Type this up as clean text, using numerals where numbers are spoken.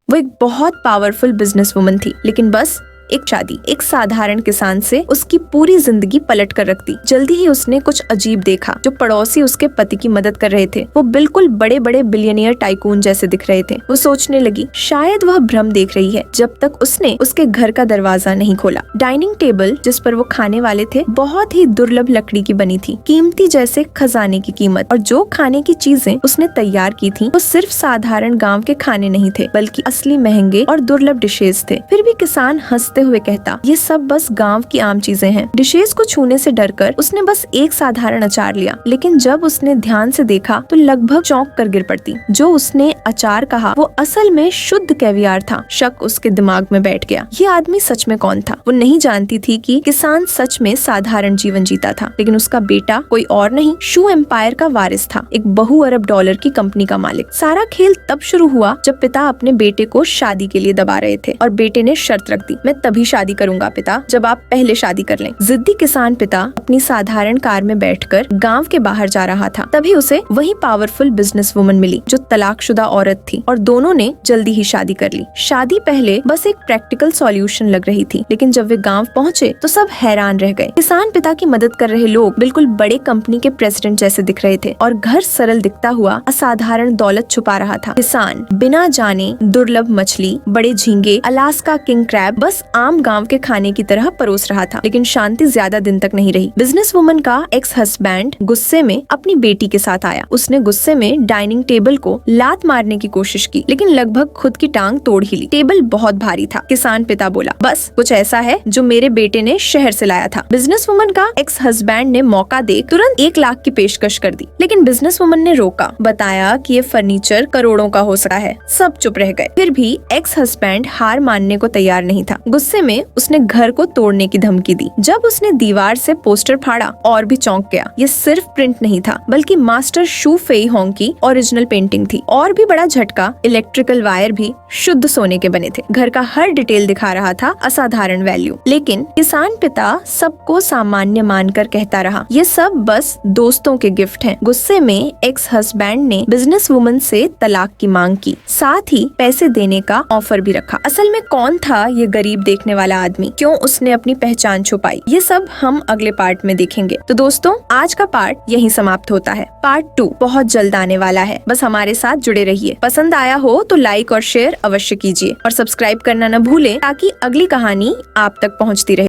वो एक बहुत पावरफुल बिजनेस वुमन थी, लेकिन बस एक शादी एक साधारण किसान से उसकी पूरी जिंदगी पलट कर रख दी। जल्दी ही उसने कुछ अजीब देखा। जो पड़ोसी उसके पति की मदद कर रहे थे वो बिल्कुल बड़े बड़े बिलियनियर टाइकून जैसे दिख रहे थे। वो सोचने लगी शायद वह भ्रम देख रही है, जब तक उसने उसके घर का दरवाजा नहीं खोला। डाइनिंग टेबल जिस पर वो खाने वाले थे बहुत ही दुर्लभ लकड़ी की बनी थी, कीमती जैसे खजाने की कीमत। और जो खाने की चीजें उसने तैयार की थी वो सिर्फ साधारण गाँव के खाने नहीं थे, बल्कि असली महंगे और दुर्लभ डिशेज थे। फिर भी किसान हंसते हुए कहता, ये सब बस गांव की आम चीजें हैं। डिशेज को छूने से डरकर उसने बस एक साधारण अचार लिया, लेकिन जब उसने ध्यान से देखा तो लगभग चौंक कर गिर पड़ती। जो उसने अचार कहा वो असल में शुद्ध कैवियार था। शक उसके दिमाग में बैठ गया। ये आदमी सच में कौन था? वो नहीं जानती थी कि किसान सच में साधारण जीवन जीता था, लेकिन उसका बेटा कोई और नहीं, शू एम्पायर का वारिस था, एक बहु अरब डॉलर की कंपनी का मालिक। सारा खेल तब शुरू हुआ जब पिता अपने बेटे को शादी के लिए दबा रहे थे और बेटे ने शर्त रख दी, मैं तभी शादी करूंगा पिता जब आप पहले शादी कर लें। जिद्दी किसान पिता अपनी साधारण कार में बैठकर गांव के बाहर जा रहा था। तभी उसे वही पावरफुल बिजनेस वुमन मिली जो तलाकशुदा औरत थी, और दोनों ने जल्दी ही शादी कर ली। शादी पहले बस एक प्रैक्टिकल सॉल्यूशन लग रही थी, लेकिन जब वे गांव पहुंचे तो सब हैरान रह गए। किसान पिता की मदद कर रहे लोग बिल्कुल बड़े कंपनी के प्रेसिडेंट जैसे दिख रहे थे, और घर सरल दिखता हुआ असाधारण दौलत छुपा रहा था। किसान बिना जाने दुर्लभ मछली, बड़े झींगे, अलास्का किंग क्रैब बस आम गांव के खाने की तरह परोस रहा था। लेकिन शांति ज्यादा दिन तक नहीं रही। बिजनेस वुमन का एक्स हस्बैंड गुस्से में अपनी बेटी के साथ आया। उसने गुस्से में डाइनिंग टेबल को लात मारने की कोशिश की, लेकिन लगभग खुद की टांग तोड़ ही ली। टेबल बहुत भारी था। किसान पिता बोला, बस कुछ ऐसा है जो मेरे बेटे ने शहर से लाया था। बिजनेस वुमन का एक्स हस्बैंड ने मौका देख तुरंत 1 लाख की पेशकश कर दी, लेकिन बिजनेस वुमन ने रोका, बताया कि ये फर्नीचर करोड़ों का हो सकता है। सब चुप रह गए। फिर भी एक्स हस्बैंड हार मानने को तैयार नहीं था। गुस्से में उसने घर को तोड़ने की धमकी दी। जब उसने दीवार से पोस्टर फाड़ा और भी चौंक गया। ये सिर्फ प्रिंट नहीं था, बल्कि मास्टर शू फेई होंग की ओरिजिनल पेंटिंग थी। और भी बड़ा झटका, इलेक्ट्रिकल वायर भी शुद्ध सोने के बने थे। घर का हर डिटेल दिखा रहा था असाधारण वैल्यू। लेकिन किसान पिता सबको सामान्य मानकर कहता रहा, ये सब बस दोस्तों के गिफ्ट हैं। गुस्से में एक्स हस्बैंड ने बिजनेस वुमन से तलाक की मांग की, साथ ही पैसे देने का ऑफर भी रखा। असल में कौन था ये गरीब देखने वाला आदमी? क्यों उसने अपनी पहचान छुपाई? ये सब हम अगले पार्ट में देखेंगे। तो दोस्तों, आज का पार्ट यहीं समाप्त होता है। पार्ट 2 बहुत जल्द आने वाला है। बस हमारे साथ जुड़े रहिए। पसंद आया हो तो लाइक और शेयर अवश्य कीजिए, और सब्सक्राइब करना न भूलें ताकि अगली कहानी आप तक पहुंचती रहे।